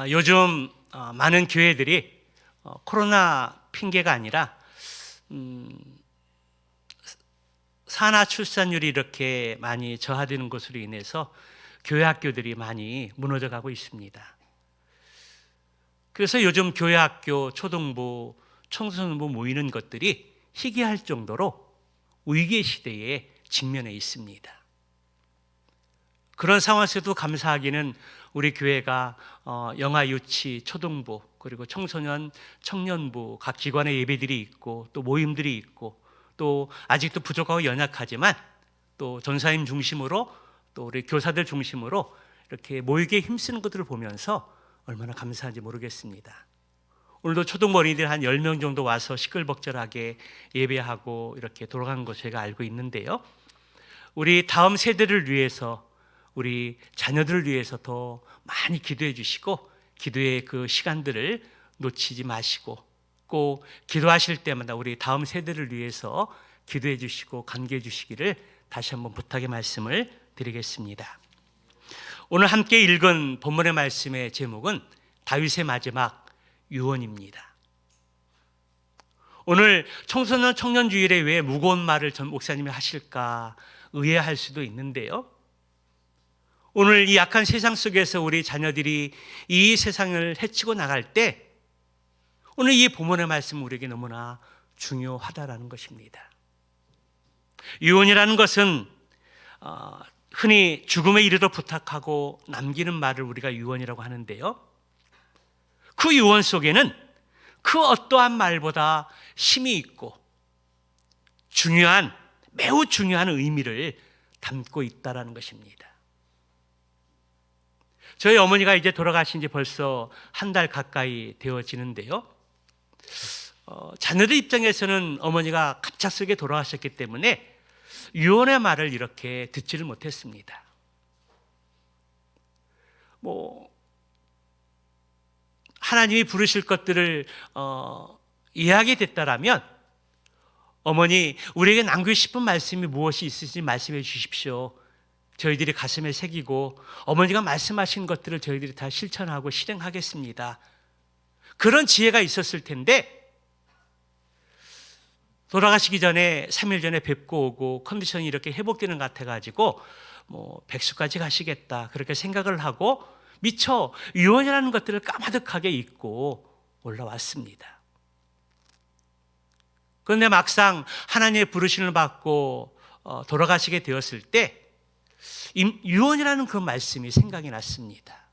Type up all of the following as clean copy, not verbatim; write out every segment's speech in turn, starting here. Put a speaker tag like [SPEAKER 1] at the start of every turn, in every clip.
[SPEAKER 1] 요즘 많은 교회들이 코로나 핑계가 아니라 산하 출산율이 이렇게 많이 저하되는 것으로 인해서 교회 학교들이 많이 무너져 가고 있습니다. 그래서 요즘 교회 학교, 초등부, 청소년부 모이는 것들이 희귀할 정도로 위기 시대에 직면해 있습니다. 그런 상황에서도 감사하기는 우리 교회가 영아 유치, 초등부, 그리고 청소년, 청년부 각 기관의 예배들이 있고 또 모임들이 있고 또 아직도 부족하고 연약하지만 또 전사님 중심으로 또 우리 교사들 중심으로 이렇게 모이게 힘쓰는 것들을 보면서 얼마나 감사한지 모르겠습니다. 오늘도 초등부 어린이들 한 10명 정도 와서 시끌벅적하게 예배하고 이렇게 돌아가는 것 제가 알고 있는데요. 우리 다음 세대를 위해서, 우리 자녀들을 위해서 더 많이 기도해 주시고 기도의 그 시간들을 놓치지 마시고 꼭 기도하실 때마다 우리 다음 세대를 위해서 기도해 주시고 간구해 주시기를 다시 한번 부탁의 말씀을 드리겠습니다. 오늘 함께 읽은 본문의 말씀의 제목은 다윗의 마지막 유언입니다. 오늘 청소년 청년 주일에 왜 무거운 말을 전 목사님이 하실까 의아할 수도 있는데요. 오늘 이 약한 세상 속에서 우리 자녀들이 이 세상을 헤치고 나갈 때 오늘 이 본문의 말씀은 우리에게 너무나 중요하다라는 것입니다. 유언이라는 것은 흔히 죽음에 이르러 부탁하고 남기는 말을 우리가 유언이라고 하는데요. 그 유언 속에는 그 어떠한 말보다 힘이 있고 매우 중요한 의미를 담고 있다라는 것입니다. 저희 어머니가 이제 돌아가신 지 벌써 한 달 가까이 되어지는데요. 자녀들 입장에서는 어머니가 갑작스럽게 돌아가셨기 때문에 유언의 말을 이렇게 듣지를 못했습니다. 하나님이 부르실 것들을 이해하게 됐다라면 어머니, 우리에게 남기고 싶은 말씀이 무엇이 있으신지 말씀해 주십시오. 저희들이 가슴에 새기고 어머니가 말씀하신 것들을 저희들이 다 실천하고 실행하겠습니다. 그런 지혜가 있었을 텐데 돌아가시기 전에 3일 전에 뵙고 오고 컨디션이 이렇게 회복되는 것 같아가지고 백수까지 가시겠다 그렇게 생각을 하고 미처 유언이라는 것들을 까마득하게 잊고 올라왔습니다. 그런데 막상 하나님의 부르심을 받고 돌아가시게 되었을 때 유언이라는 그 말씀이 생각이 났습니다.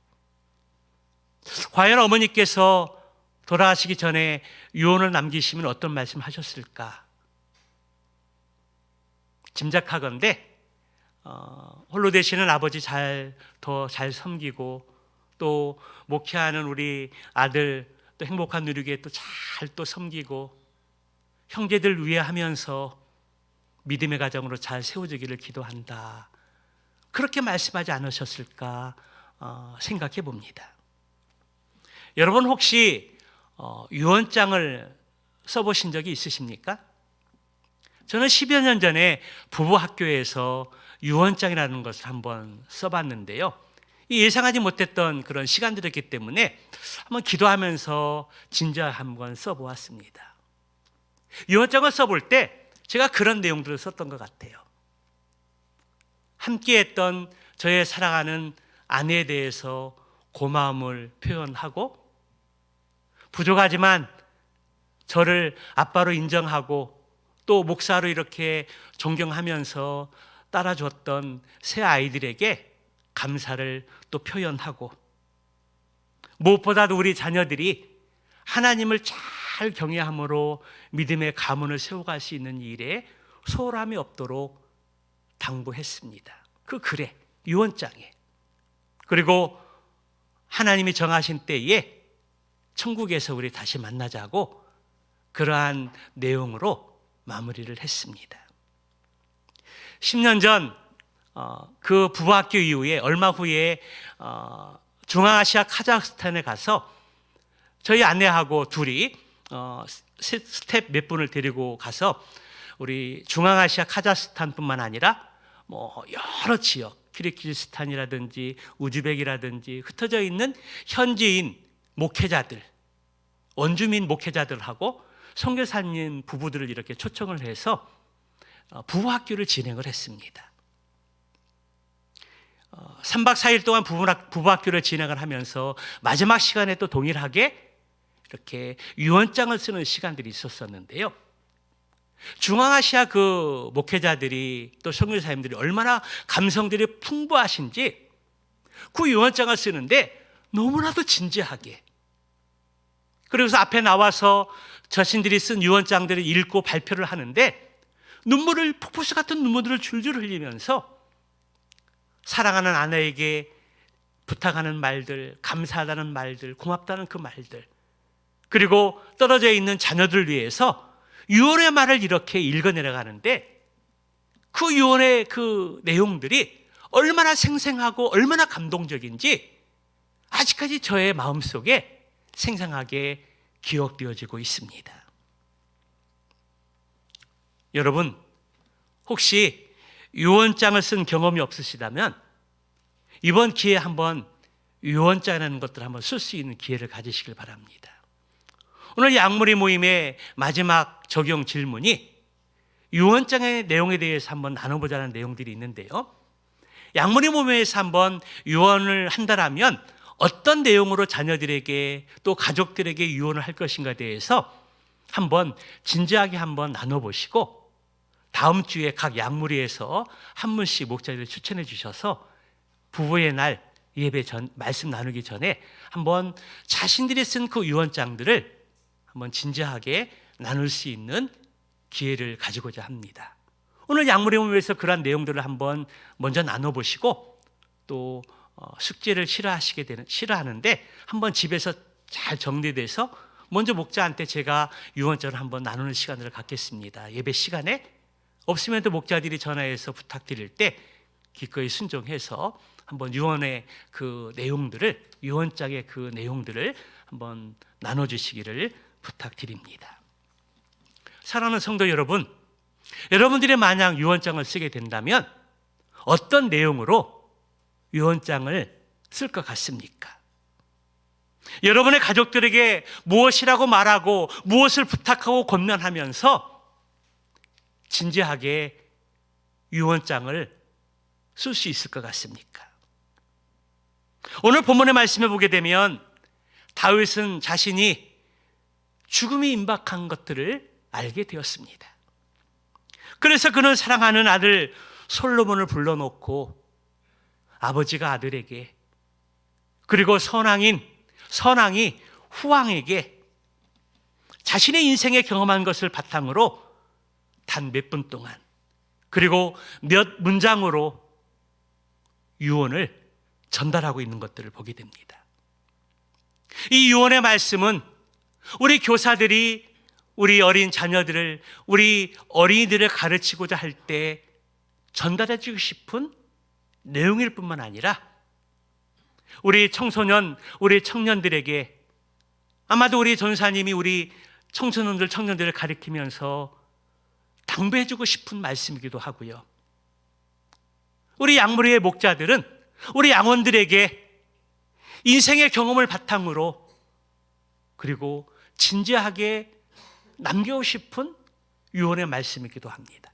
[SPEAKER 1] 과연 어머니께서 돌아가시기 전에 유언을 남기시면 어떤 말씀 하셨을까? 짐작하건대 홀로 되시는 아버지 더 잘 섬기고 또 목회하는 우리 아들 또 행복한 누리게 또 잘 또 섬기고 형제들 위해 하면서 믿음의 가정으로 잘 세워주기를 기도한다. 그렇게 말씀하지 않으셨을까 생각해 봅니다. 여러분 혹시 유언장을 써보신 적이 있으십니까? 저는 10여 년 전에 부부 학교에서 유언장이라는 것을 한번 써봤는데요. 예상하지 못했던 그런 시간들이었기 때문에 한번 기도하면서 진지하게 한번 써보았습니다. 유언장을 써볼 때 제가 그런 내용들을 썼던 것 같아요. 함께했던 저의 사랑하는 아내에 대해서 고마움을 표현하고 부족하지만 저를 아빠로 인정하고 또 목사로 이렇게 존경하면서 따라줬던 새 아이들에게 감사를 또 표현하고 무엇보다도 우리 자녀들이 하나님을 잘 경외함으로 믿음의 가문을 세워갈 수 있는 일에 소홀함이 없도록 당부했습니다. 그 글에, 유언장에. 그리고 하나님이 정하신 때에 천국에서 우리 다시 만나자고 그러한 내용으로 마무리를 했습니다. 10년 전 그 부부학교 이후에 얼마 후에 중앙아시아 카자흐스탄에 가서 저희 아내하고 둘이 스텝 몇 분을 데리고 가서 우리 중앙아시아 카자흐스탄뿐만 아니라 여러 지역, 키르기즈스탄이라든지 우즈벡이라든지 흩어져 있는 현지인 목회자들, 원주민 목회자들하고 선교사님 부부들을 이렇게 초청을 해서 부부학교를 진행을 했습니다. 3박 4일 동안 부부학교를 진행을 하면서 마지막 시간에 또 동일하게 이렇게 유언장을 쓰는 시간들이 있었었는데요. 중앙아시아 그 목회자들이 또 선교사님들이 얼마나 감성들이 풍부하신지 그 유언장을 쓰는데 너무나도 진지하게, 그래서 앞에 나와서 자신들이 쓴 유언장들을 읽고 발표를 하는데 폭포수 같은 눈물을 줄줄 흘리면서 사랑하는 아내에게 부탁하는 말들, 감사하다는 말들, 고맙다는 그 말들, 그리고 떨어져 있는 자녀들을 위해서 유언의 말을 이렇게 읽어내려가는데 그 유언의 그 내용들이 얼마나 생생하고 얼마나 감동적인지 아직까지 저의 마음속에 생생하게 기억되어지고 있습니다. 여러분, 혹시 유언장을 쓴 경험이 없으시다면 이번 기회에 한번 유언장이라는 것들을 한번 쓸 수 있는 기회를 가지시길 바랍니다. 오늘 양무리 모임의 마지막 적용 질문이 유언장의 내용에 대해서 한번 나눠보자는 내용들이 있는데요. 양무리 모임에서 한번 유언을 한다라면 어떤 내용으로 자녀들에게 또 가족들에게 유언을 할 것인가에 대해서 한번 진지하게 한번 나눠보시고 다음 주에 각 양무리에서 한 분씩 목자들을 추천해 주셔서 부부의 날 예배 전 말씀 나누기 전에 한번 자신들이 쓴 그 유언장들을 한번 진지하게 나눌 수 있는 기회를 가지고자 합니다. 오늘 양무리 모임에서 그러한 내용들을 한번 먼저 나눠보시고 또 숙제를 싫어하는데 한번 집에서 잘 정리돼서 먼저 목자한테 제가 유언장을 한번 나누는 시간을 갖겠습니다. 예배 시간에 없으면 또 목자들이 전화해서 부탁드릴 때 기꺼이 순종해서 한번 유언의 그 내용들을, 유언장의 그 내용들을 한번 나눠주시기를 부탁드립니다. 사랑하는 성도 여러분, 여러분들이 만약 유언장을 쓰게 된다면 어떤 내용으로 유언장을 쓸 것 같습니까? 여러분의 가족들에게 무엇이라고 말하고 무엇을 부탁하고 권면하면서 진지하게 유언장을 쓸 수 있을 것 같습니까? 오늘 본문의 말씀을 보게 되면 다윗은 자신이 죽음이 임박한 것들을 알게 되었습니다. 그래서 그는 사랑하는 아들 솔로몬을 불러놓고 아버지가 아들에게, 그리고 선왕이 후왕에게 자신의 인생에 경험한 것을 바탕으로 단 몇 분 동안, 그리고 몇 문장으로 유언을 전달하고 있는 것들을 보게 됩니다. 이 유언의 말씀은 우리 교사들이 우리 어린 자녀들을, 우리 어린이들을 가르치고자 할 때 전달해 주고 싶은 내용일 뿐만 아니라 우리 청소년, 우리 청년들에게, 아마도 우리 전사님이 우리 청년들을 가리키면서 당부해 주고 싶은 말씀이기도 하고요. 우리 양무리의 목자들은 우리 양원들에게 인생의 경험을 바탕으로 그리고 진지하게 남기고 싶은 유언의 말씀이기도 합니다.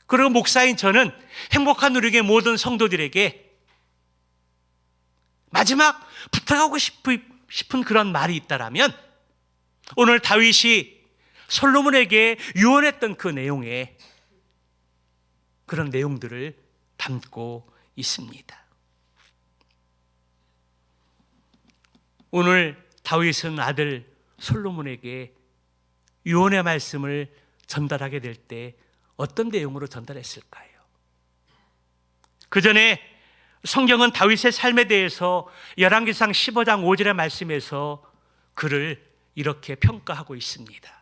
[SPEAKER 1] 그리고 목사인 저는 행복한 누리교회 모든 성도들에게 마지막 부탁하고 싶은 그런 말이 있다라면 오늘 다윗이 솔로몬에게 유언했던 그 내용에 그런 내용들을 담고 있습니다. 오늘 다윗은 아들 솔로몬에게 유언의 말씀을 전달하게 될 때 어떤 내용으로 전달했을까요? 그 전에 성경은 다윗의 삶에 대해서 열왕기상 15장 5절의 말씀에서 그를 이렇게 평가하고 있습니다.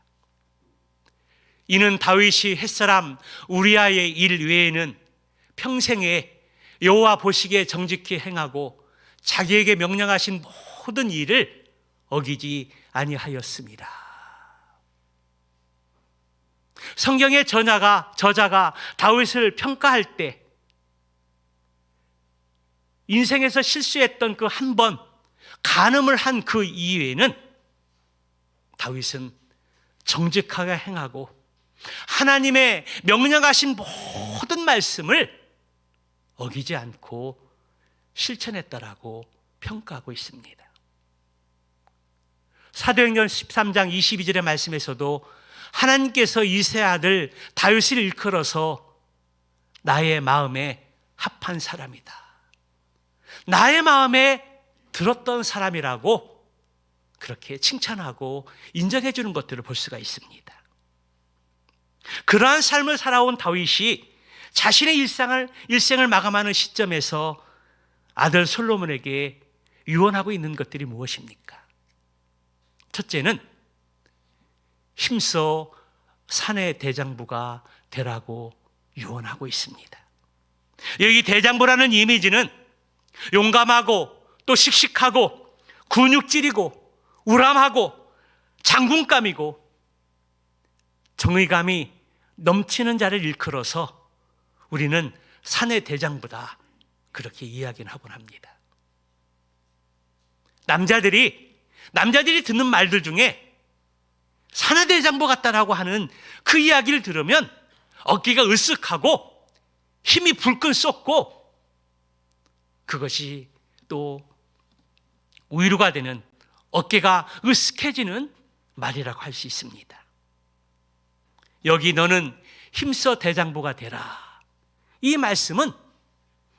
[SPEAKER 1] 이는 다윗이 햇사람 우리아의 일 외에는 평생에 여호와 보시기에 정직히 행하고 자기에게 명령하신 모든 일을 어기지 아니하였습니다. 성경의 저자가 다윗을 평가할 때 인생에서 실수했던 그 한 번, 간음을 한 그 이후에는 다윗은 정직하게 행하고 하나님의 명령하신 모든 말씀을 어기지 않고 실천했다라고 평가하고 있습니다. 사도행전 13장 22절의 말씀에서도 하나님께서 이세 아들 다윗을 일컬어서 나의 마음에 합한 사람이다, 나의 마음에 들었던 사람이라고 그렇게 칭찬하고 인정해 주는 것들을 볼 수가 있습니다. 그러한 삶을 살아온 다윗이 자신의 일생을 마감하는 시점에서 아들 솔로몬에게 유언하고 있는 것들이 무엇입니까? 첫째는 힘써 산의 대장부가 되라고 유언하고 있습니다. 여기 대장부라는 이미지는 용감하고 또 씩씩하고 근육질이고 우람하고 장군감이고 정의감이 넘치는 자를 일컬어서 우리는 산의 대장부다, 그렇게 이야기는 하곤 합니다. 남자들이 듣는 말들 중에 산의 대장부 같다라고 하는 그 이야기를 들으면 어깨가 으쓱하고 힘이 불끈 솟고 그것이 또 위로가 되는, 어깨가 으쓱해지는 말이라고 할 수 있습니다. 여기 너는 힘써 대장부가 되라, 이 말씀은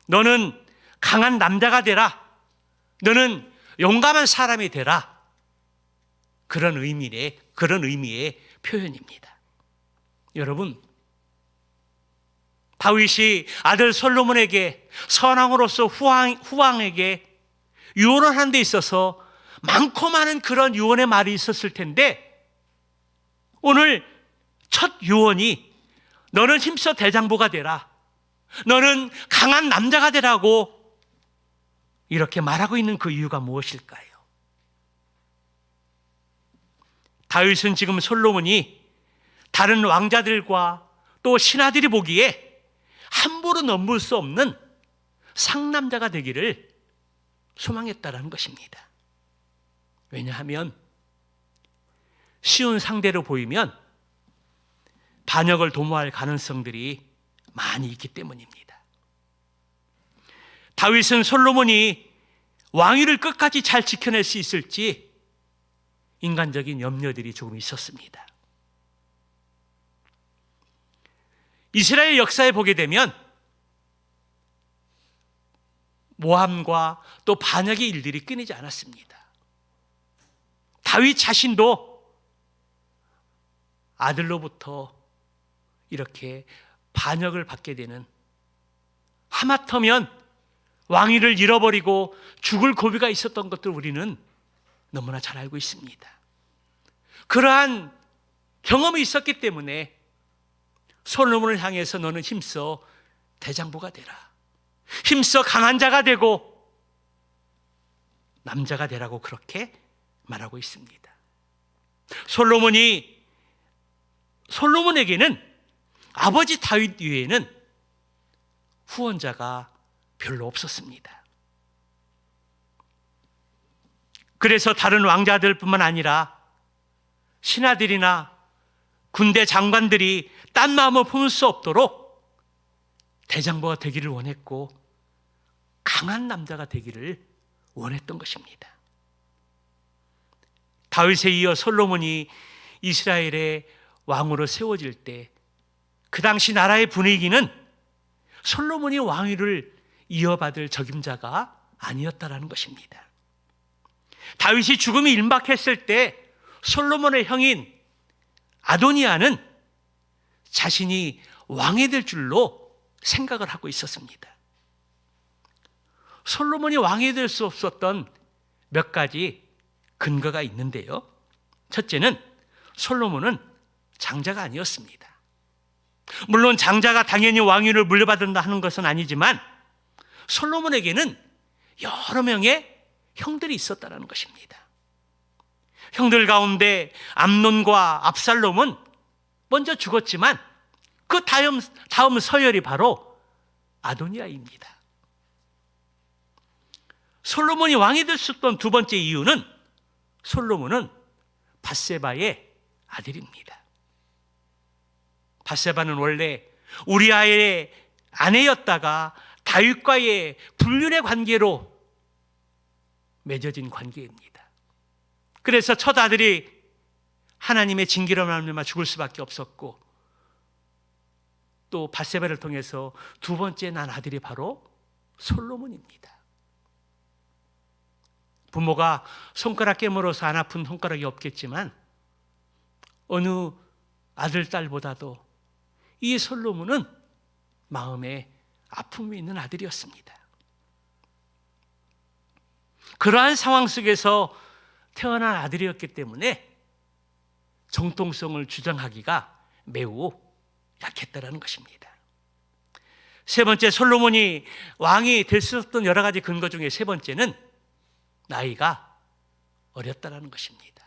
[SPEAKER 1] 너는 강한 남자가 되라, 너는 용감한 사람이 되라, 그런 의미의 표현입니다. 여러분, 다윗이 아들 솔로몬에게 선왕으로서 후왕에게 유언을 하는 데 있어서 많고 많은 그런 유언의 말이 있었을 텐데, 오늘 첫 유언이 너는 힘써 대장부가 되라, 너는 강한 남자가 되라고 이렇게 말하고 있는 그 이유가 무엇일까요? 다윗은 지금 솔로몬이 다른 왕자들과 또 신하들이 보기에 함부로 넘볼 수 없는 상남자가 되기를 소망했다라는 것입니다. 왜냐하면 쉬운 상대로 보이면 반역을 도모할 가능성들이 많이 있기 때문입니다. 다윗은 솔로몬이 왕위를 끝까지 잘 지켜낼 수 있을지 인간적인 염려들이 조금 있었습니다. 이스라엘 역사에 보게 되면 모함과 또 반역의 일들이 끊이지 않았습니다. 다윗 자신도 아들로부터 이렇게 반역을 받게 되는, 하마터면 왕위를 잃어버리고 죽을 고비가 있었던 것들 우리는 너무나 잘 알고 있습니다. 그러한 경험이 있었기 때문에 솔로몬을 향해서 너는 힘써 대장부가 되라, 힘써 강한 자가 되고 남자가 되라고 그렇게 말하고 있습니다. 솔로몬에게는 아버지 다윗 이외에는 후원자가 별로 없었습니다. 그래서 다른 왕자들뿐만 아니라 신하들이나 군대 장관들이 딴 마음을 품을 수 없도록 대장부가 되기를 원했고 강한 남자가 되기를 원했던 것입니다. 다윗에 이어 솔로몬이 이스라엘의 왕으로 세워질 때 그 당시 나라의 분위기는 솔로몬이 왕위를 이어받을 적임자가 아니었다라는 것입니다. 다윗이 죽음이 임박했을 때 솔로몬의 형인 아도니아는 자신이 왕이 될 줄로 생각을 하고 있었습니다. 솔로몬이 왕이 될 수 없었던 몇 가지 근거가 있는데요. 첫째는 솔로몬은 장자가 아니었습니다. 물론 장자가 당연히 왕위를 물려받는다 하는 것은 아니지만 솔로몬에게는 여러 명의 형들이 있었다는 것입니다. 형들 가운데 암논과 압살롬은 먼저 죽었지만 그 다음 서열이 바로 아도니아입니다. 솔로몬이 왕이 될 수 있던 두 번째 이유는 솔로몬은 밧세바의 아들입니다. 밧세바는 원래 우리아의 아내였다가 다윗과의 불륜의 관계로 맺어진 관계입니다. 그래서 첫 아들이 하나님의 징계로 말미암아 죽을 수밖에 없었고, 또 밧세바를 통해서 두 번째 난 아들이 바로 솔로몬입니다. 부모가 손가락 깨물어서 안 아픈 손가락이 없겠지만 어느 아들, 딸보다도 이 솔로몬은 마음에 아픔이 있는 아들이었습니다. 그러한 상황 속에서 태어난 아들이었기 때문에 정통성을 주장하기가 매우 약했다는 것입니다. 세 번째, 솔로몬이 왕이 될 수 없던 여러 가지 근거 중에 세 번째는 나이가 어렸다는 것입니다.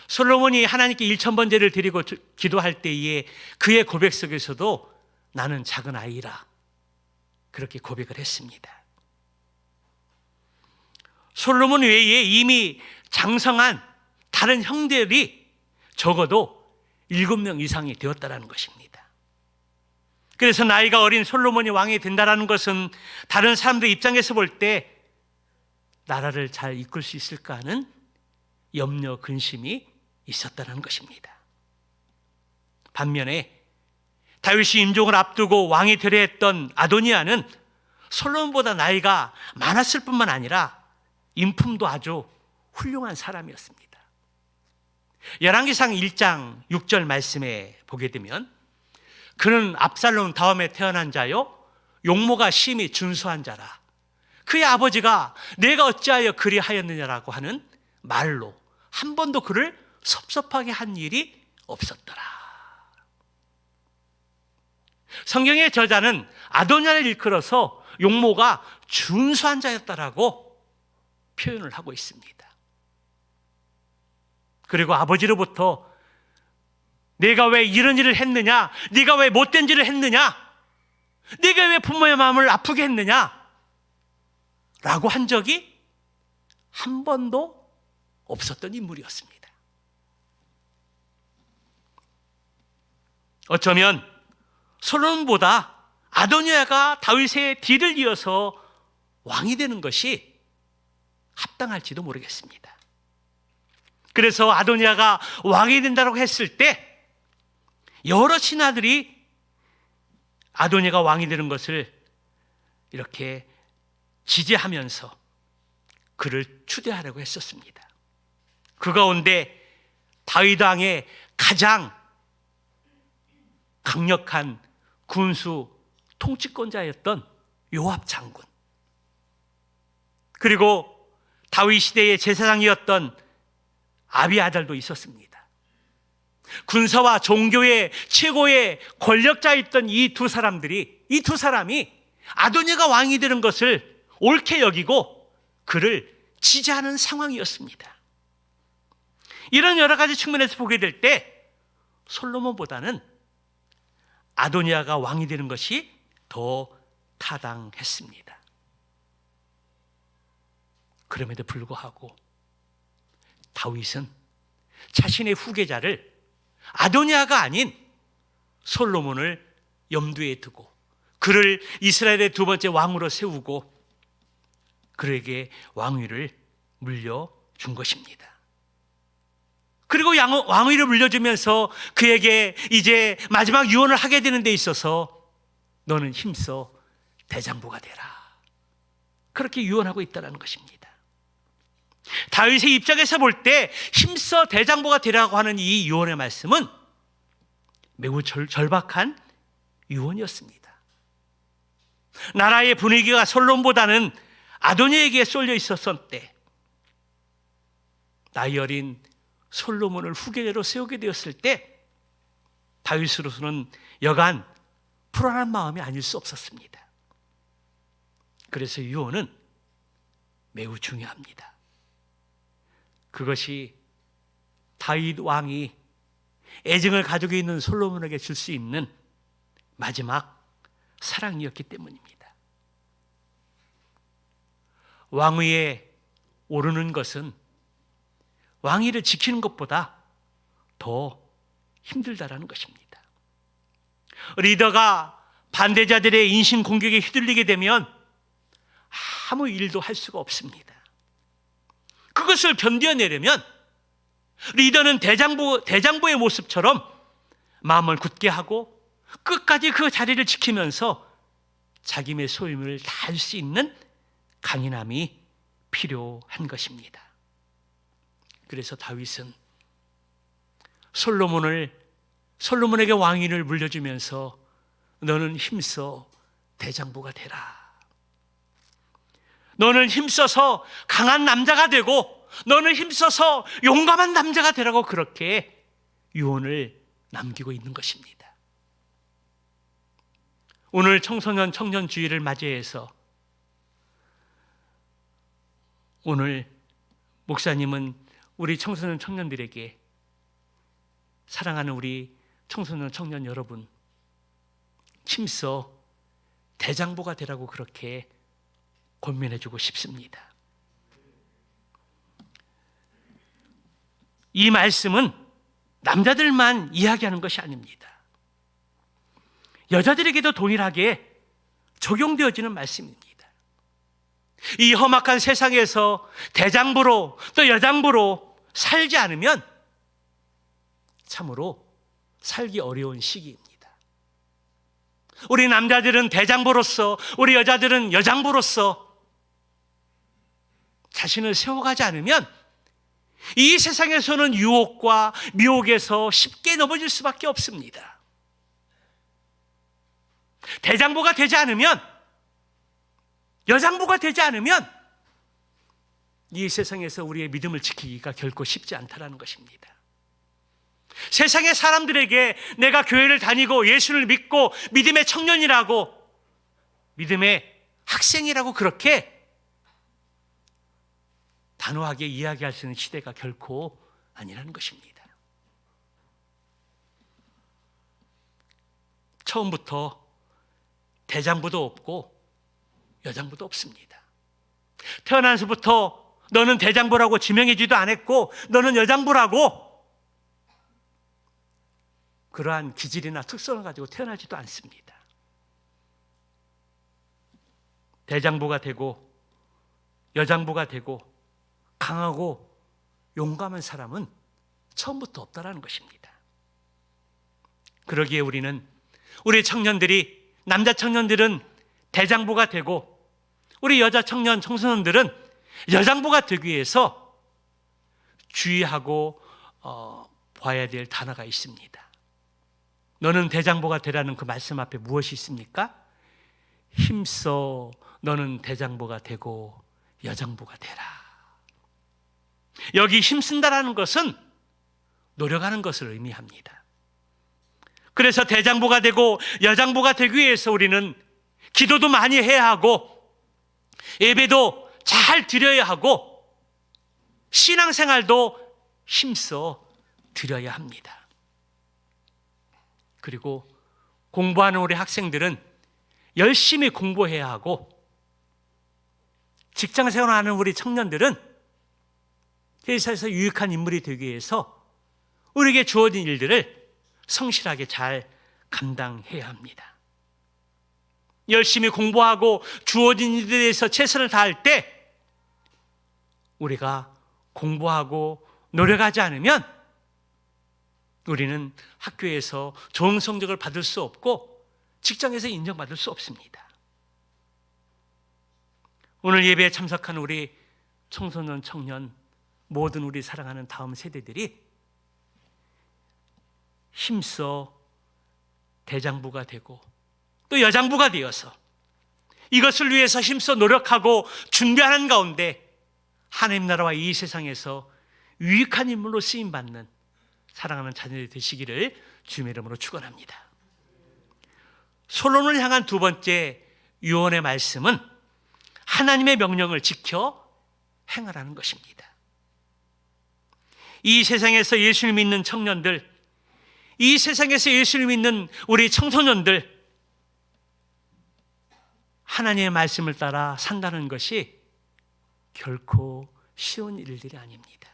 [SPEAKER 1] 솔로몬이 하나님께 1000번제를 드리고 기도할 때에 그의 고백 속에서도 나는 작은 아이라 그렇게 고백을 했습니다. 솔로몬 외에 이미 장성한 다른 형들이 적어도 7명 이상이 되었다는 것입니다. 그래서 나이가 어린 솔로몬이 왕이 된다는 것은 다른 사람들 입장에서 볼 때 나라를 잘 이끌 수 있을까 하는 염려, 근심이 있었다는 것입니다. 반면에 다윗이 임종을 앞두고 왕이 되려 했던 아도니아는 솔로몬보다 나이가 많았을 뿐만 아니라 인품도 아주 훌륭한 사람이었습니다. 열왕기상 1장 6절 말씀에 보게 되면 그는 압살롬 다음에 태어난 자요 용모가 심히 준수한 자라. 그의 아버지가 내가 어찌하여 그리하였느냐라고 하는 말로 한 번도 그를 섭섭하게 한 일이 없었더라. 성경의 저자는 아도니아를 일컬어서 용모가 준수한 자였다라고 표현을 하고 있습니다. 그리고 아버지로부터 내가 왜 이런 일을 했느냐, 네가 왜 못된 일을 했느냐, 네가 왜 부모의 마음을 아프게 했느냐 라고 한 적이 한 번도 없었던 인물이었습니다. 어쩌면 솔로몬보다 아도니아가 다윗의 뒤를 이어서 왕이 되는 것이 합당할지도 모르겠습니다. 그래서 아도니아가 왕이 된다고 했을 때 여러 신하들이 아도니아가 왕이 되는 것을 이렇게 지지하면서 그를 추대하려고 했었습니다. 그 가운데 다윗 왕의 가장 강력한 군수 통치권자였던 요압 장군, 그리고 다윗 시대의 제사장이었던 아비아달도 있었습니다. 군사와 종교의 최고의 권력자였던 이 두 사람이 아도니아가 왕이 되는 것을 옳게 여기고 그를 지지하는 상황이었습니다. 이런 여러 가지 측면에서 보게 될 때 솔로몬보다는 아도니아가 왕이 되는 것이 더 타당했습니다. 그럼에도 불구하고 다윗은 자신의 후계자를 아도니아가 아닌 솔로몬을 염두에 두고 그를 이스라엘의 두 번째 왕으로 세우고 그에게 왕위를 물려준 것입니다. 그리고 왕위를 물려주면서 그에게 이제 마지막 유언을 하게 되는 데 있어서 너는 힘써 대장부가 되라, 그렇게 유언하고 있다는 것입니다. 다윗의 입장에서 볼 때 힘써 대장부가 되라고 하는 이 유언의 말씀은 매우 절박한 유언이었습니다. 나라의 분위기가 솔로몬보다는 아도니아에게 쏠려 있었을 때 나이 어린 솔로몬을 후계자로 세우게 되었을 때 다윗으로서는 여간 불안한 마음이 아닐 수 없었습니다. 그래서 유언은 매우 중요합니다. 그것이 다윗 왕이 애증을 가지고 있는 솔로몬에게 줄 수 있는 마지막 사랑이었기 때문입니다. 왕위에 오르는 것은 왕위를 지키는 것보다 더 힘들다라는 것입니다. 리더가 반대자들의 인신 공격에 휘둘리게 되면 아무 일도 할 수가 없습니다. 그것을 견뎌내려면 리더는 대장부의 모습처럼 마음을 굳게 하고 끝까지 그 자리를 지키면서 자기의 소임을 다할 수 있는 강인함이 필요한 것입니다. 그래서 다윗은 솔로몬에게 왕위를 물려주면서 너는 힘써 대장부가 되라. 너는 힘써서 강한 남자가 되고 너는 힘써서 용감한 남자가 되라고 그렇게 유언을 남기고 있는 것입니다. 오늘 청소년 청년 주일을 맞이해서 오늘 목사님은 우리 청소년 청년들에게 사랑하는 우리 청소년 청년 여러분 힘써 대장부가 되라고 그렇게 권면해주고 싶습니다. 이 말씀은 남자들만 이야기하는 것이 아닙니다. 여자들에게도 동일하게 적용되어지는 말씀입니다. 이 험악한 세상에서 대장부로 또 여장부로 살지 않으면 참으로 살기 어려운 시기입니다. 우리 남자들은 대장부로서 우리 여자들은 여장부로서 자신을 세워가지 않으면 이 세상에서는 유혹과 미혹에서 쉽게 넘어질 수밖에 없습니다. 대장부가 되지 않으면, 여장부가 되지 않으면 이 세상에서 우리의 믿음을 지키기가 결코 쉽지 않다는 것입니다. 세상의 사람들에게 내가 교회를 다니고 예수를 믿고 믿음의 청년이라고, 믿음의 학생이라고 그렇게 단호하게 이야기할 수 있는 시대가 결코 아니라는 것입니다. 처음부터 대장부도 없고 여장부도 없습니다. 태어나서부터 너는 대장부라고 지명해주지도 않았고 너는 여장부라고 그러한 기질이나 특성을 가지고 태어나지도 않습니다. 대장부가 되고 여장부가 되고 강하고 용감한 사람은 처음부터 없다라는 것입니다. 그러기에 우리 청년들이, 남자 청년들은 대장부가 되고 우리 여자 청년 청소년들은 여장부가 되기 위해서 주의하고 봐야 될 단어가 있습니다. 너는 대장부가 되라는 그 말씀 앞에 무엇이 있습니까? 힘써 너는 대장부가 되고 여장부가 되라. 여기 힘쓴다라는 것은 노력하는 것을 의미합니다. 그래서 대장부가 되고 여장부가 되기 위해서 우리는 기도도 많이 해야 하고 예배도 잘 드려야 하고 신앙생활도 힘써 드려야 합니다. 그리고 공부하는 우리 학생들은 열심히 공부해야 하고 직장생활하는 우리 청년들은 회사에서 유익한 인물이 되기 위해서 우리에게 주어진 일들을 성실하게 잘 감당해야 합니다. 열심히 공부하고 주어진 일들에 대해서 최선을 다할 때 우리가 공부하고 노력하지 않으면 우리는 학교에서 좋은 성적을 받을 수 없고 직장에서 인정받을 수 없습니다. 오늘 예배에 참석한 우리 청소년, 청년, 모든 우리 사랑하는 다음 세대들이 힘써 대장부가 되고 또 여장부가 되어서 이것을 위해서 힘써 노력하고 준비하는 가운데 하나님 나라와 이 세상에서 유익한 인물로 쓰임받는 사랑하는 자녀들이 되시기를 주님의 이름으로 축원합니다. 솔로몬을 향한 두 번째 유언의 말씀은 하나님의 명령을 지켜 행하라는 것입니다. 이 세상에서 예수를 믿는 청년들, 이 세상에서 예수를 믿는 우리 청소년들, 하나님의 말씀을 따라 산다는 것이 결코 쉬운 일들이 아닙니다.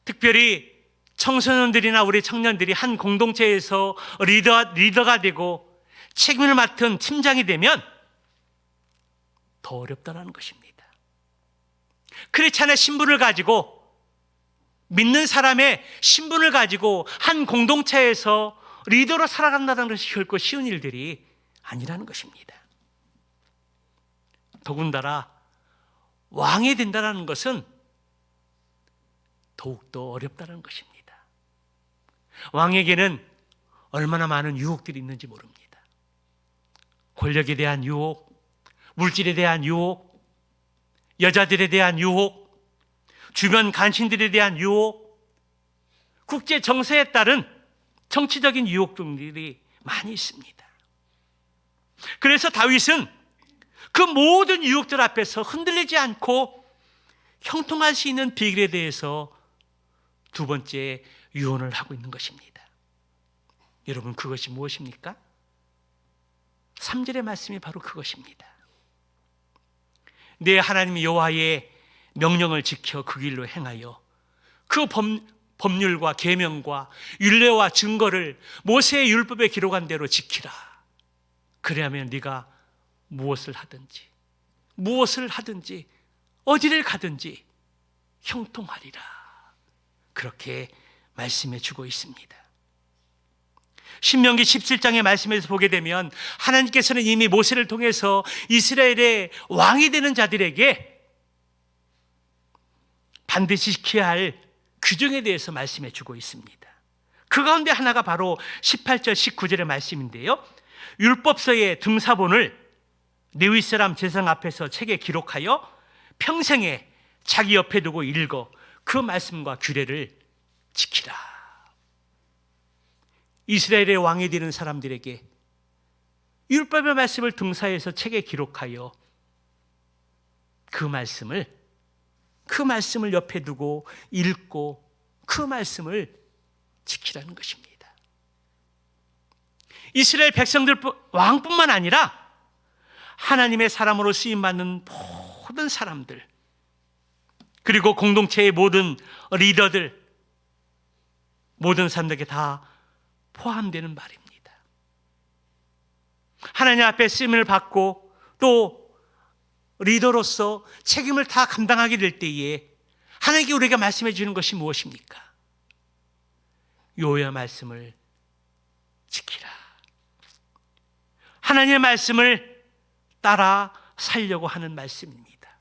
[SPEAKER 1] 특별히 청소년들이나 우리 청년들이 한 공동체에서 리더가 되고 책임을 맡은 팀장이 되면 더 어렵다는 것입니다. 크리스찬의 신분을 가지고, 믿는 사람의 신분을 가지고 한 공동체에서 리더로 살아간다는 것이 결코 쉬운 일들이 아니라는 것입니다. 더군다나 왕이 된다는 것은 더욱더 어렵다는 것입니다. 왕에게는 얼마나 많은 유혹들이 있는지 모릅니다. 권력에 대한 유혹, 물질에 대한 유혹, 여자들에 대한 유혹, 주변 간신들에 대한 유혹, 국제 정세에 따른 정치적인 유혹 등들이 많이 있습니다. 그래서 다윗은 그 모든 유혹들 앞에서 흔들리지 않고 형통할 수 있는 비결에 대해서 두 번째 유언을 하고 있는 것입니다. 여러분, 그것이 무엇입니까? 3절의 말씀이 바로 그것입니다. 내 하나님 여호와의 명령을 지켜 그 길로 행하여 그 법률과 계명과 율례와 증거를 모세의 율법에 기록한 대로 지키라. 그래야면 네가 무엇을 하든지 어디를 가든지 형통하리라. 그렇게 말씀해 주고 있습니다. 신명기 17장의 말씀에서 보게 되면 하나님께서는 이미 모세를 통해서 이스라엘의 왕이 되는 자들에게 반드시 지켜야 할 규정에 대해서 말씀해 주고 있습니다. 그 가운데 하나가 바로 18절 19절의 말씀인데요, 율법서의 등사본을 레위 사람 제사장 앞에서 책에 기록하여 평생에 자기 옆에 두고 읽어 그 말씀과 규례를 지키라. 이스라엘의 왕이 되는 사람들에게 율법의 말씀을 등사해서 책에 기록하여 그 말씀을 옆에 두고 읽고 그 말씀을 지키라는 것입니다. 이스라엘 백성들 왕뿐만 아니라 하나님의 사람으로 쓰임받는 모든 사람들, 그리고 공동체의 모든 리더들, 모든 사람들에게 다 포함되는 말입니다. 하나님 앞에 쓰임을 받고 또 리더로서 책임을 다 감당하게 될 때에 하나님께 우리가 말씀해 주는 것이 무엇입니까? 여호와의 말씀을 지키라. 하나님의 말씀을 따라 살려고 하는 말씀입니다.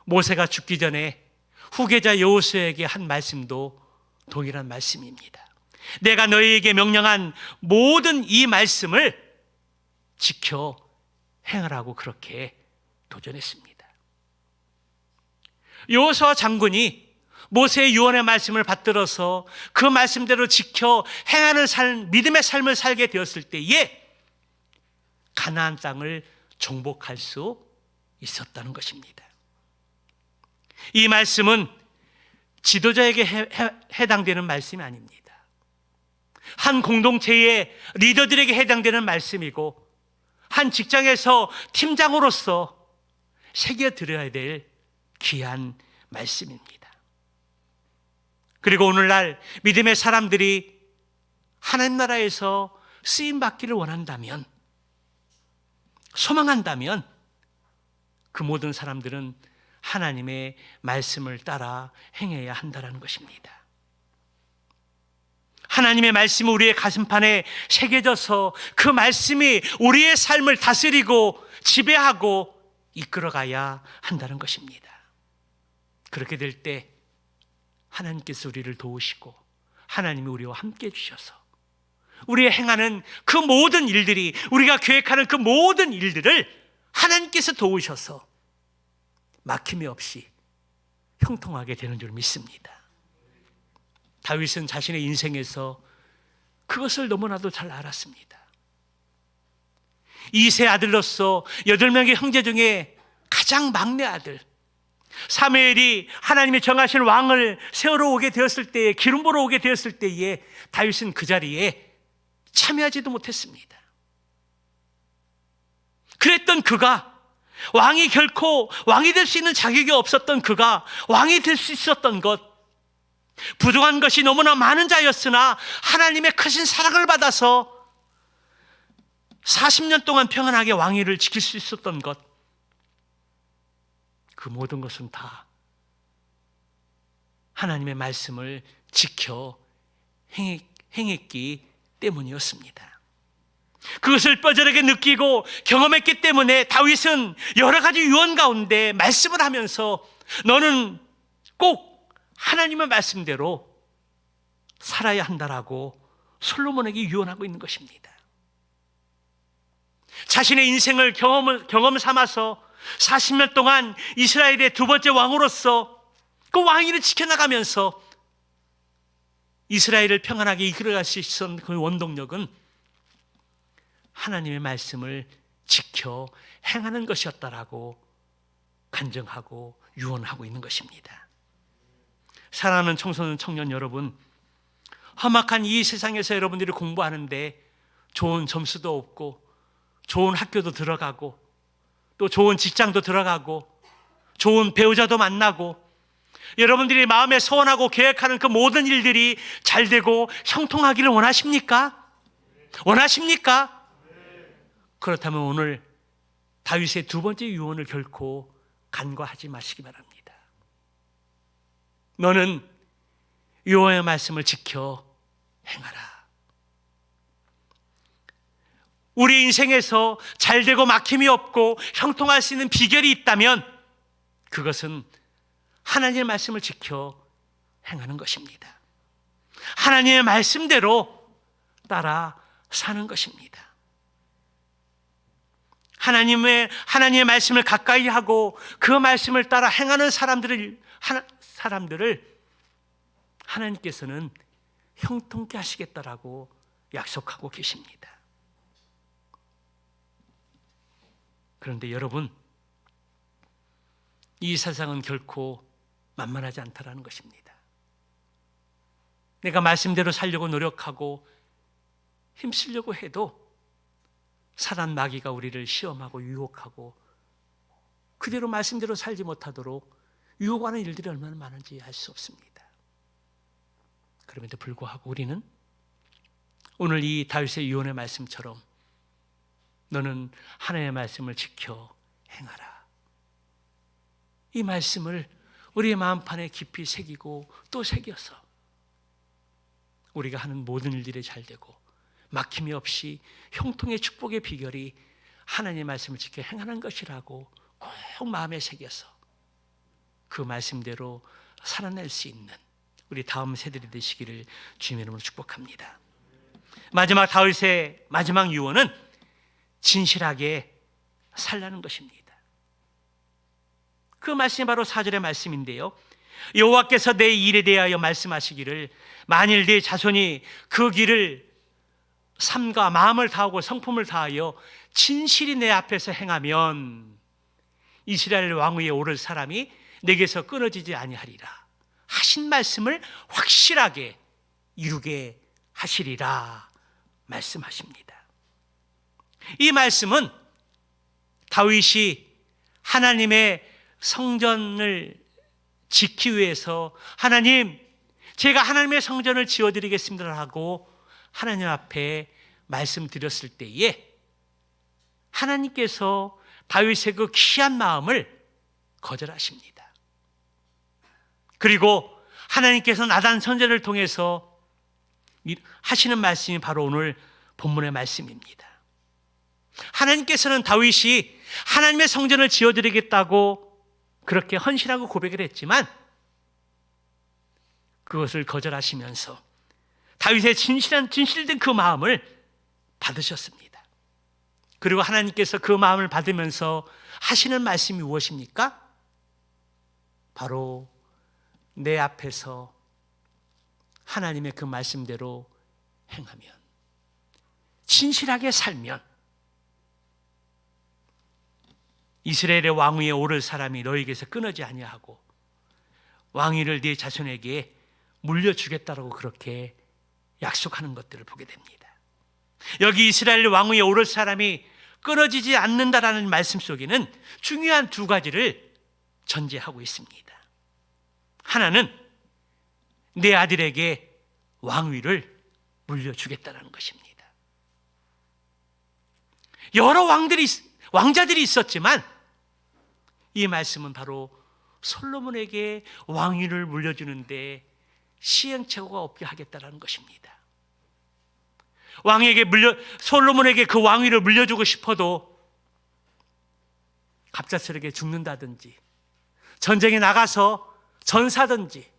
[SPEAKER 1] 모세가 죽기 전에 후계자 여호수아에게 한 말씀도 동일한 말씀입니다. 내가 너희에게 명령한 모든 이 말씀을 지켜 행하라고 그렇게 도전했습니다. 여호수아 장군이 모세의 유언의 말씀을 받들어서 그 말씀대로 지켜 행하는 삶, 믿음의 삶을 살게 되었을 때에 가나안 땅을 정복할 수 있었다는 것입니다. 이 말씀은 지도자에게 해당되는 말씀이 아닙니다. 한 공동체의 리더들에게 해당되는 말씀이고, 한 직장에서 팀장으로서 새겨들어야 될 귀한 말씀입니다. 그리고 오늘날 믿음의 사람들이 하나님 나라에서 쓰임받기를 원한다면, 소망한다면 그 모든 사람들은 하나님의 말씀을 따라 행해야 한다는 것입니다. 하나님의 말씀이 우리의 가슴판에 새겨져서 그 말씀이 우리의 삶을 다스리고 지배하고 이끌어가야 한다는 것입니다. 그렇게 될 때 하나님께서 우리를 도우시고 하나님이 우리와 함께 해주셔서 우리의 행하는 그 모든 일들이, 우리가 계획하는 그 모든 일들을 하나님께서 도우셔서 막힘이 없이 형통하게 되는 줄 믿습니다. 다윗은 자신의 인생에서 그것을 너무나도 잘 알았습니다. 이세 아들로서 8명의 형제 중에 가장 막내 아들, 사무엘이 하나님이 정하신 왕을 세우러 오게 되었을 때에, 기름 부어 오게 되었을 때에 다윗은 그 자리에 참여하지도 못했습니다. 그랬던 그가, 왕이 결코 왕이 될 수 있는 자격이 없었던 그가 왕이 될 수 있었던 것, 부족한 것이 너무나 많은 자였으나 하나님의 크신 사랑을 받아서 40년 동안 평안하게 왕위를 지킬 수 있었던 것, 그 모든 것은 다 하나님의 말씀을 지켜 행했기 때문이었습니다. 그것을 뼈저리게 느끼고 경험했기 때문에 다윗은 여러 가지 유언 가운데 말씀을 하면서 너는 꼭 하나님의 말씀대로 살아야 한다라고 솔로몬에게 유언하고 있는 것입니다. 자신의 인생을 경험 삼아서 40년 동안 이스라엘의 두 번째 왕으로서 그 왕위를 지켜나가면서 이스라엘을 평안하게 이끌어갈 수 있었던 그 원동력은 하나님의 말씀을 지켜 행하는 것이었다라고 간증하고 유언하고 있는 것입니다. 사랑하는 청소년 청년 여러분, 험악한 이 세상에서 여러분들이 공부하는데 좋은 점수도 없고 좋은 학교도 들어가고 또 좋은 직장도 들어가고 좋은 배우자도 만나고 여러분들이 마음에 소원하고 계획하는 그 모든 일들이 잘 되고 형통하기를 원하십니까? 원하십니까? 그렇다면 오늘 다윗의 두 번째 유언을 결코 간과하지 마시기 바랍니다. 너는 여호와의 말씀을 지켜 행하라. 우리 인생에서 잘되고 막힘이 없고 형통할 수 있는 비결이 있다면 그것은 하나님의 말씀을 지켜 행하는 것입니다. 하나님의 말씀대로 따라 사는 것입니다. 하나님의 말씀을 가까이 하고 그 말씀을 따라 행하는 사람들을 하나님께서는 형통케 하시겠다라고 약속하고 계십니다. 그런데 여러분, 이 세상은 결코 만만하지 않다라는 것입니다. 내가 말씀대로 살려고 노력하고 힘쓰려고 해도 사단 마귀가 우리를 시험하고 유혹하고 그대로 말씀대로 살지 못하도록 유혹하는 일들이 얼마나 많은지 알 수 없습니다. 그럼에도 불구하고 우리는 오늘 이 다윗의 유언의 말씀처럼 너는 하나님의 말씀을 지켜 행하라. 이 말씀을 우리의 마음판에 깊이 새기고 또 새겨서 우리가 하는 모든 일들이 잘 되고 막힘이 없이 형통의 축복의 비결이 하나님의 말씀을 지켜 행하는 것이라고 꼭 마음에 새겨서 그 말씀대로 살아낼 수 있는 우리 다음 세대들이 되시기를 주님의 이름으로 축복합니다. 마지막 다윗의 마지막 유언은 진실하게 살라는 것입니다. 그 말씀이 바로 4절의 말씀인데요. 여호와께서 내 일에 대하여 말씀하시기를 만일 네 자손이 그 길을 삶과 마음을 다하고 성품을 다하여 진실이 내 앞에서 행하면 이스라엘 왕위에 오를 사람이 내게서 끊어지지 아니하리라 하신 말씀을 확실하게 이루게 하시리라 말씀하십니다. 이 말씀은 다윗이 하나님의 성전을 지키기 위해서 하나님, 제가 하나님의 성전을 지어드리겠습니다 하고 하나님 앞에 말씀드렸을 때에 하나님께서 다윗의 그 귀한 마음을 거절하십니다. 그리고 하나님께서 나단 선지자를 통해서 하시는 말씀이 바로 오늘 본문의 말씀입니다. 하나님께서는 다윗이 하나님의 성전을 지어드리겠다고 그렇게 헌신하고 고백을 했지만 그것을 거절하시면서 다윗의 진실된 그 마음을 받으셨습니다. 그리고 하나님께서 그 마음을 받으면서 하시는 말씀이 무엇입니까? 바로 내 앞에서 하나님의 그 말씀대로 행하면, 진실하게 살면 이스라엘의 왕위에 오를 사람이 너에게서 끊어지 아니하고 왕위를 네 자손에게 물려주겠다라고 그렇게 약속하는 것들을 보게 됩니다. 여기 이스라엘 왕위에 오를 사람이 끊어지지 않는다라는 말씀 속에는 중요한 두 가지를 전제하고 있습니다. 하나는 내 아들에게 왕위를 물려주겠다는 것입니다. 여러 왕자들이 있었지만 이 말씀은 바로 솔로몬에게 왕위를 물려주는데 시행착오가 없게 하겠다는 것입니다. 솔로몬에게 그 왕위를 물려주고 싶어도 갑작스럽게 죽는다든지 전쟁에 나가서 전사한다든지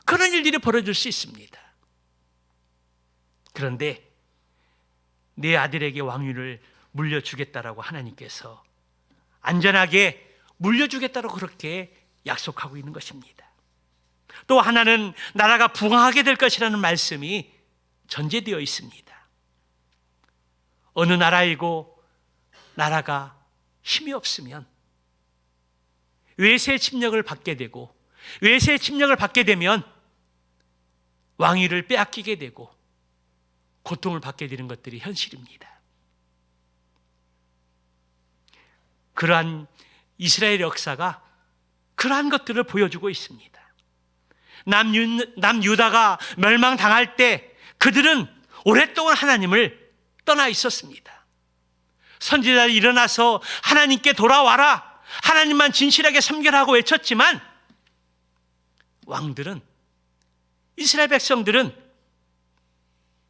[SPEAKER 1] 그런 일들이 벌어질 수 있습니다. 그런데 내 아들에게 왕위를 물려주겠다라고 하나님께서 안전하게 물려주겠다고 그렇게 약속하고 있는 것입니다. 또 하나는 나라가 부강하게 될 것이라는 말씀이 전제되어 있습니다. 어느 나라이고 나라가 힘이 없으면 외세의 침략을 받게 되고 외세의 침략을 받게 되면 왕위를 빼앗기게 되고 고통을 받게 되는 것들이 현실입니다. 그러한 이스라엘의 역사가 그러한 것들을 보여주고 있습니다. 남유다가 멸망당할 때 그들은 오랫동안 하나님을 떠나 있었습니다. 선지자들이 일어나서 하나님께 돌아와라, 하나님만 진실하게 섬겨라고 외쳤지만 왕들은, 이스라엘 백성들은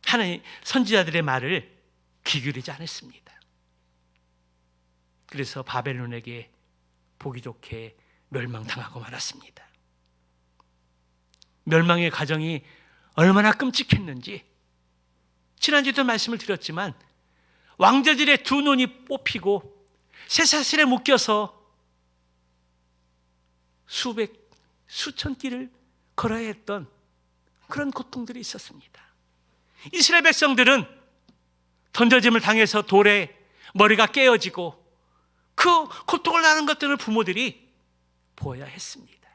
[SPEAKER 1] 하나님 선지자들의 말을 귀 기울이지 않았습니다. 그래서 바벨론에게 보기 좋게 멸망당하고 말았습니다. 멸망의 과정이 얼마나 끔찍했는지 지난주에도 말씀을 드렸지만 왕자들의 두 눈이 뽑히고 쇠사슬에 묶여서 수천 길을 걸어야 했던 그런 고통들이 있었습니다. 이스라엘 백성들은 던져짐을 당해서 돌에 머리가 깨어지고 그 고통을 나는 것들을 부모들이 보아야 했습니다.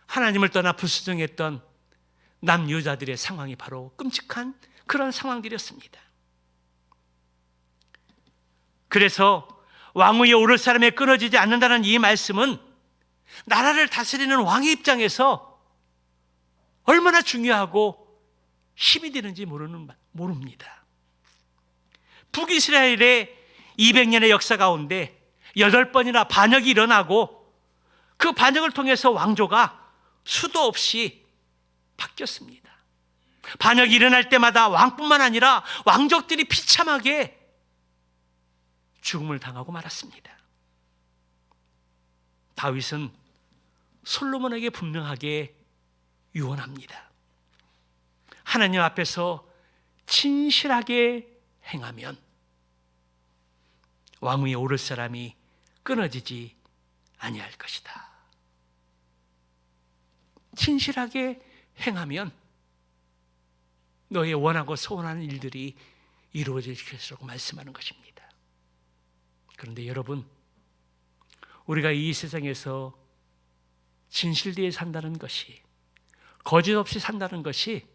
[SPEAKER 1] 하나님을 떠나 불순종했던 남유다들의 상황이 바로 끔찍한 그런 상황들이었습니다. 그래서 왕위에 오를 사람에 끊어지지 않는다는 이 말씀은 나라를 다스리는 왕의 입장에서 얼마나 중요하고 힘이 되는지 모릅니다. 북이스라엘의 200년의 역사 가운데 8번이나 반역이 일어나고 그 반역을 통해서 왕조가 수도 없이 바뀌었습니다. 반역이 일어날 때마다 왕뿐만 아니라 왕족들이 비참하게 죽음을 당하고 말았습니다. 다윗은 솔로몬에게 분명하게 유언합니다. 하나님 앞에서 진실하게 행하면 왕위에 오를 사람이 끊어지지 아니할 것이다. 진실하게 행하면 너의 원하고 소원하는 일들이 이루어질 것이라고 말씀하는 것입니다. 그런데 여러분, 우리가 이 세상에서 진실되게 산다는 것이, 거짓 없이 산다는 것이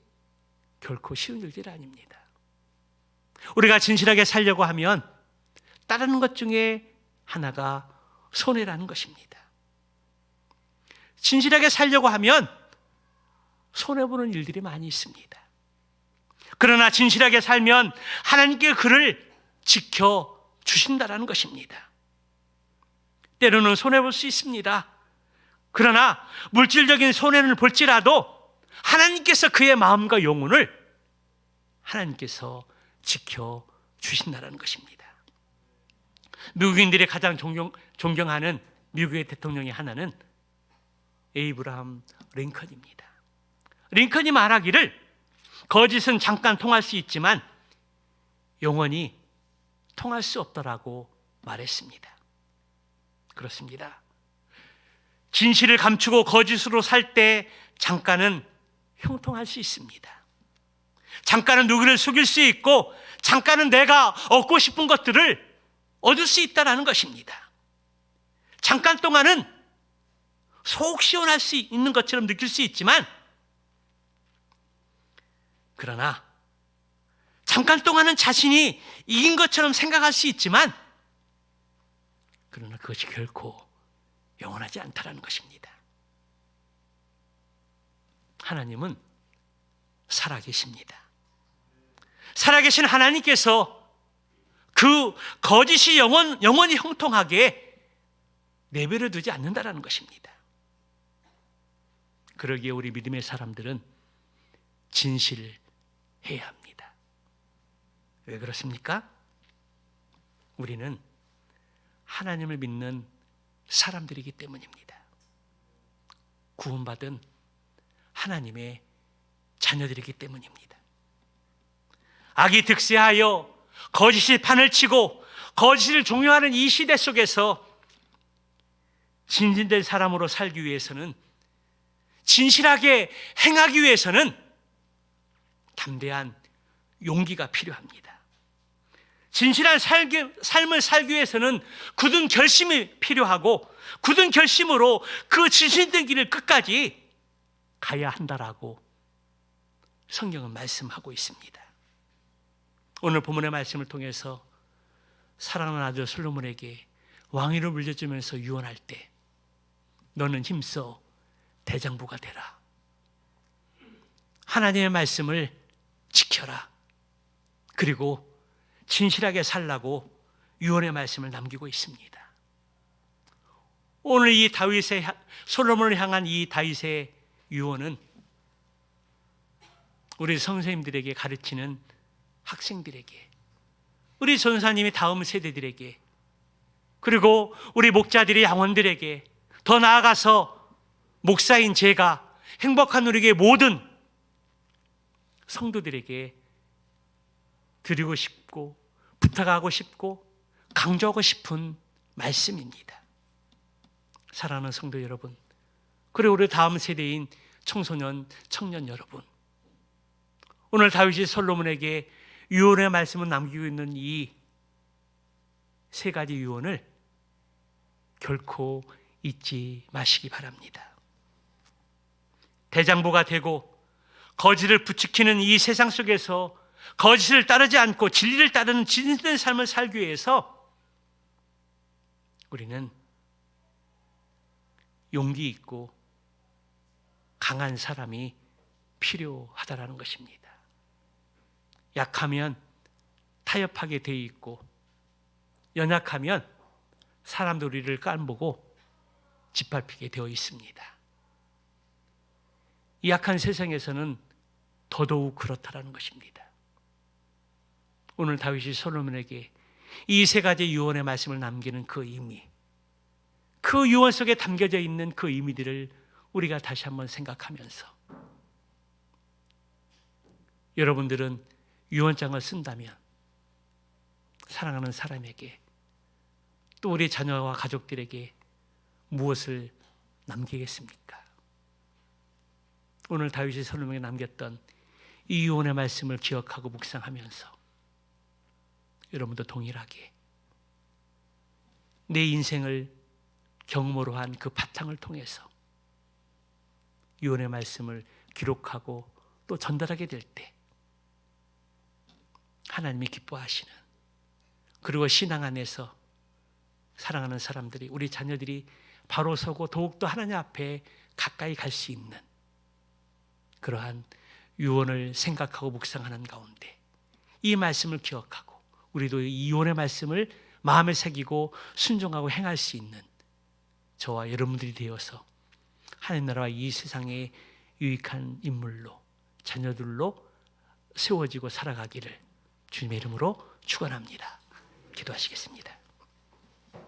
[SPEAKER 1] 결코 쉬운 일들이 아닙니다. 우리가 진실하게 살려고 하면 따르는 것 중에 하나가 손해라는 것입니다. 진실하게 살려고 하면 손해보는 일들이 많이 있습니다. 그러나 진실하게 살면 하나님께 그를 지켜주신다는 것입니다. 때로는 손해볼 수 있습니다. 그러나 물질적인 손해를 볼지라도 하나님께서 그의 마음과 영혼을 하나님께서 지켜주신다는 것입니다. 미국인들이 가장 존경하는 미국의 대통령의 하나는 에이브라함 링컨입니다. 링컨이 말하기를 거짓은 잠깐 통할 수 있지만 영원히 통할 수 없다라고 말했습니다. 그렇습니다. 진실을 감추고 거짓으로 살 때 잠깐은 형통할 수 있습니다. 잠깐은 누구를 속일 수 있고 잠깐은 내가 얻고 싶은 것들을 얻을 수 있다는 것입니다. 잠깐 동안은 속 시원할 수 있는 것처럼 느낄 수 있지만, 그러나 잠깐 동안은 자신이 이긴 것처럼 생각할 수 있지만 그러나 그것이 결코 영원하지 않다라는 것입니다. 하나님은 살아계십니다. 살아계신 하나님께서 그 거짓이 영원히 형통하게 내버려 두지 않는다라는 것입니다. 그러기에 우리 믿음의 사람들은 진실해야 합니다. 왜 그렇습니까? 우리는 하나님을 믿는 사람들이기 때문입니다. 구원받은 하나님의 자녀들이기 때문입니다. 악이 득세하여 거짓이 판을 치고 거짓을 종용하는 이 시대 속에서 진실된 사람으로 살기 위해서는, 진실하게 행하기 위해서는 담대한 용기가 필요합니다. 진실한 삶을 살기 위해서는 굳은 결심이 필요하고 굳은 결심으로 그 진실된 길을 끝까지 가야 한다라고 성경은 말씀하고 있습니다. 오늘 본문의 말씀을 통해서 사랑하는 아들 솔로몬에게 왕위를 물려주면서 유언할 때 너는 힘써 대장부가 되라. 하나님의 말씀을 지켜라. 그리고 진실하게 살라고 유언의 말씀을 남기고 있습니다. 오늘 이 솔로몬을 향한 이 다윗의 유언은 우리 선생님들에게 가르치는 학생들에게, 우리 전사님이 다음 세대들에게, 그리고 우리 목자들의 양원들에게, 더 나아가서 목사인 제가, 행복한 우리의 모든 성도들에게 드리고 싶고 부탁하고 싶고 강조하고 싶은 말씀입니다. 사랑하는 성도 여러분, 그리고 우리 다음 세대인 청소년, 청년 여러분, 오늘 다윗이 솔로몬에게 유언의 말씀을 남기고 있는 이 세 가지 유언을 결코 잊지 마시기 바랍니다. 대장부가 되고 거짓을 부추기는 이 세상 속에서 거짓을 따르지 않고 진리를 따르는 진실된 삶을 살기 위해서 우리는 용기 있고 강한 사람이 필요하다라는 것입니다. 약하면 타협하게 돼 있고 연약하면 사람들 우리를 깐보고 짓밟히게 되어 있습니다. 이 약한 세상에서는 더더욱 그렇다라는 것입니다. 오늘 다윗이 솔로몬에게 이 세 가지 유언의 말씀을 남기는 그 의미, 그 유언 속에 담겨져 있는 그 의미들을 우리가 다시 한번 생각하면서, 여러분들은 유언장을 쓴다면 사랑하는 사람에게, 또 우리 자녀와 가족들에게 무엇을 남기겠습니까? 오늘 다윗이 솔로몬에게 남겼던 이 유언의 말씀을 기억하고 묵상하면서 여러분도 동일하게 내 인생을 경험으로 한 그 바탕을 통해서 유언의 말씀을 기록하고 또 전달하게 될 때 하나님이 기뻐하시는, 그리고 신앙 안에서 사랑하는 사람들이, 우리 자녀들이 바로 서고 더욱더 하나님 앞에 가까이 갈 수 있는 그러한 유언을 생각하고 묵상하는 가운데 이 말씀을 기억하고 우리도 이 유언의 말씀을 마음에 새기고 순종하고 행할 수 있는 저와 여러분들이 되어서 하나님 나라와 이 세상에 유익한 인물로, 자녀들로 세워지고 살아가기를 주님의 이름으로 축원합니다. 기도하시겠습니다.